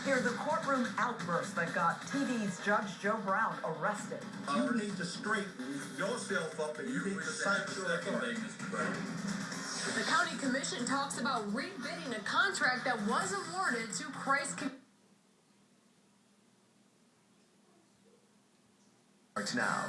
Here, the courtroom outburst that got TV's Judge Joe Brown arrested. You need to straighten yourself up and you need to cite your authority. The county commission talks about rebidding a contract that was awarded to R.I.C.O. Now.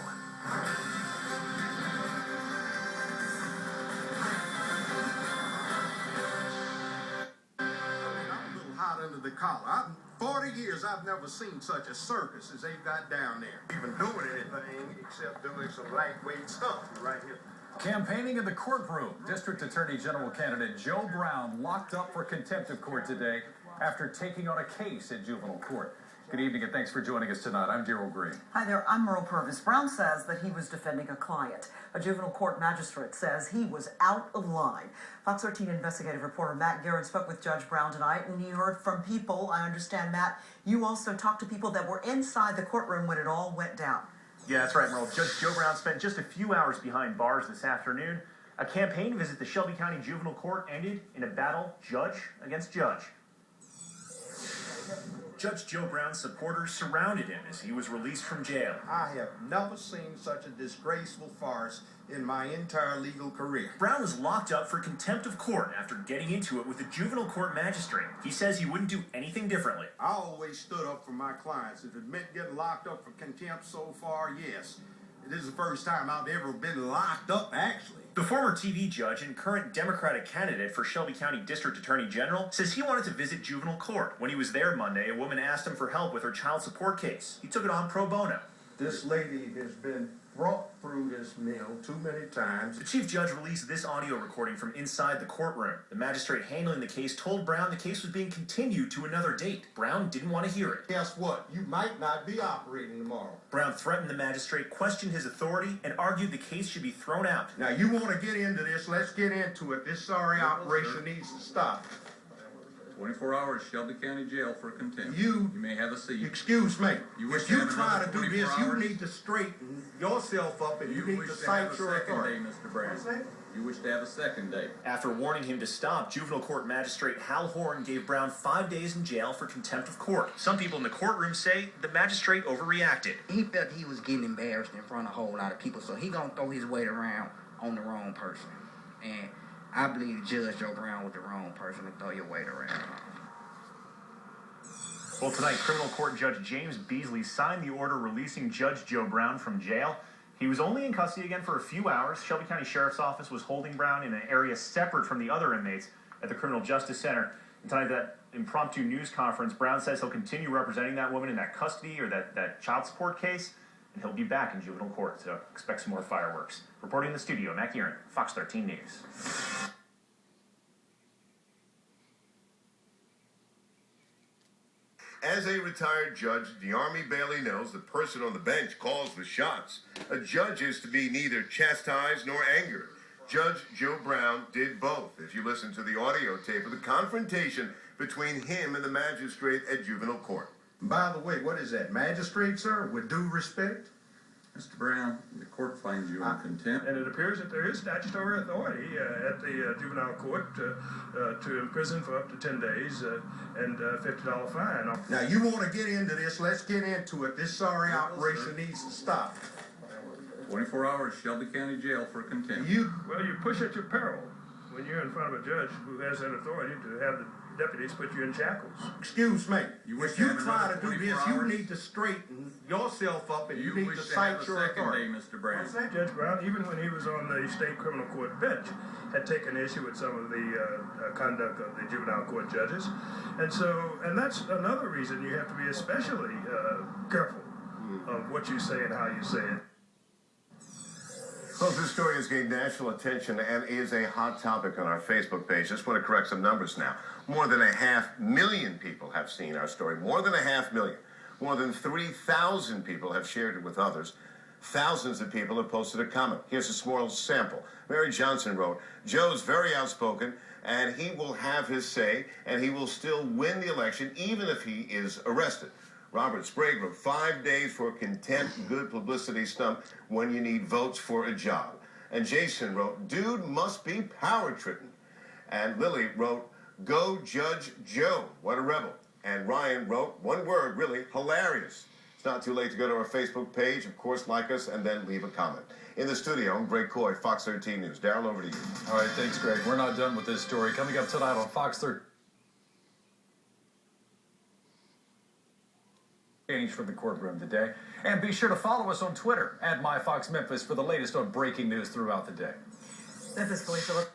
Hot under the collar. 40 years I've never seen such a circus as they've got down there. Even doing anything except doing some lightweight stuff right here. Campaigning in the courtroom, District Attorney General candidate Joe Brown locked up for contempt of court today after taking on a case in juvenile court. Good evening and thanks for joining us tonight. I'm Darrell Green. Hi there, I'm Merle Purvis. Brown says that he was defending a client. A juvenile court magistrate says he was out of line. Fox 13 investigative reporter Matt Guerin spoke with Judge Brown tonight, and he heard from people. I understand, Matt, you also talked to people that were inside the courtroom when it all went down. Yeah, that's right, Merle. Judge Joe Brown spent just a few hours behind bars this afternoon. A campaign visit to Shelby County Juvenile Court ended in a battle judge against judge. Judge Joe Brown's supporters surrounded him as he was released from jail. I have never seen such a disgraceful farce in my entire legal career. Brown was locked up for contempt of court after getting into it with a juvenile court magistrate. He says he wouldn't do anything differently. I always stood up for my clients. If it meant getting locked up for contempt so far, yes. This is the first time I've ever been locked up, actually. The former TV judge and current Democratic candidate for Shelby County District Attorney General says he wanted to visit juvenile court. When he was there Monday, a woman asked him for help with her child support case. He took it on pro bono. This lady has been brought through this mill too many times. The chief judge released this audio recording from inside the courtroom. The magistrate handling the case told Brown the case was being continued to another date. Brown didn't want to hear it. Guess what? You might not be operating tomorrow. Brown threatened the magistrate, questioned his authority, and argued the case should be thrown out. Now, you want to get into this, let's get into it. This sorry operation needs to stop. 24 hours, Shelby County Jail for contempt. You may have a seat. Excuse me. If you try to do this, you hours? need to straighten yourself up and you need to cite your authority. Mr. Brown. You wish to have a second date. After warning him to stop, juvenile court magistrate Hal Horn gave Brown 5 days in jail for contempt of court. Some people in the courtroom say the magistrate overreacted. He felt he was getting embarrassed in front of a whole lot of people, so he gonna throw his weight around on the wrong person. And I believe Judge Joe Brown was the wrong person to throw your weight around. Well, tonight, criminal court judge James Beasley signed the order releasing Judge Joe Brown from jail. He was only in custody again for a few hours. Shelby County Sheriff's Office was holding Brown in an area separate from the other inmates at the Criminal Justice Center. And tonight, that impromptu news conference, Brown says he'll continue representing that woman in that custody or that child support case, and he'll be back in juvenile court, so expect some more fireworks. Reporting in the studio, Matt Guerin, Fox 13 News. As a retired judge, DeArmie Bailey knows the person on the bench calls the shots. A judge is to be neither chastised nor angered. Judge Joe Brown did both. If you listen to the audio tape of the confrontation between him and the magistrate at juvenile court. By the way, what is that, magistrate, sir? With due respect? Mr. Brown, the court finds you in contempt. And it appears that there is statutory authority at the juvenile court to imprison for up to 10 days and $50 fine. Now, you want to get into this, let's get into it. This sorry operation needs to stop. 24 hours, Shelby County Jail for contempt. You push at your peril when you're in front of a judge who has that authority to have the deputies put you in shackles. Excuse me. If you try to do this, you hours? need to straighten yourself up and you need to wish cite have your a second authority. day, Mr. Brown. Judge Brown, even when he was on the state criminal court bench, had taken issue with some of the conduct of the juvenile court judges. And that's another reason you have to be especially careful of what you say and how you say it. Well, this story has gained national attention and is a hot topic on our Facebook page. Just want to correct some numbers now. More than 500,000 people have seen our story. More than 500,000. More than 3,000 people have shared it with others. Thousands of people have posted a comment. Here's a small sample. Mary Johnson wrote, Joe's very outspoken, and he will have his say, and he will still win the election, even if he is arrested. Robert Sprague wrote, 5 days for contempt, good publicity stunt when you need votes for a job. And Jason wrote, dude must be power-tripping. And Lily wrote, go Judge Joe, what a rebel. And Ryan wrote one word, really, hilarious. It's not too late to go to our Facebook page. Of course, like us and then leave a comment. In the studio, I'm Greg Coy, Fox 13 News. Daryl, over to you. All right, thanks, Greg. We're not done with this story. Coming up tonight on Fox 13. From the courtroom today. And be sure to follow us on Twitter at MyFoxMemphis for the latest on breaking news throughout the day. Memphis police are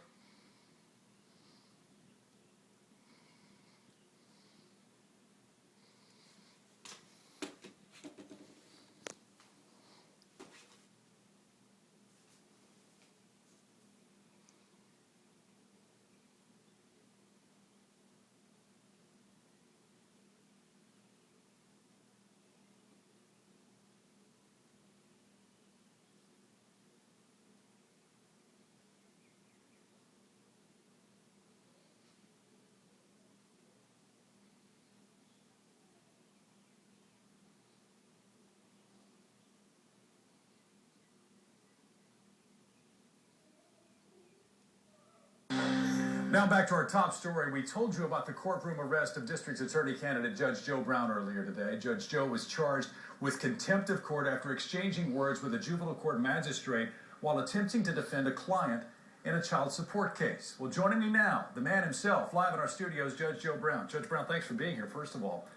Now back to our top story. We told you about the courtroom arrest of District Attorney candidate Judge Joe Brown earlier today. Judge Joe was charged with contempt of court after exchanging words with a juvenile court magistrate while attempting to defend a client in a child support case. Well, joining me now, the man himself, live in our studios, Judge Joe Brown. Judge Brown, thanks for being here, first of all.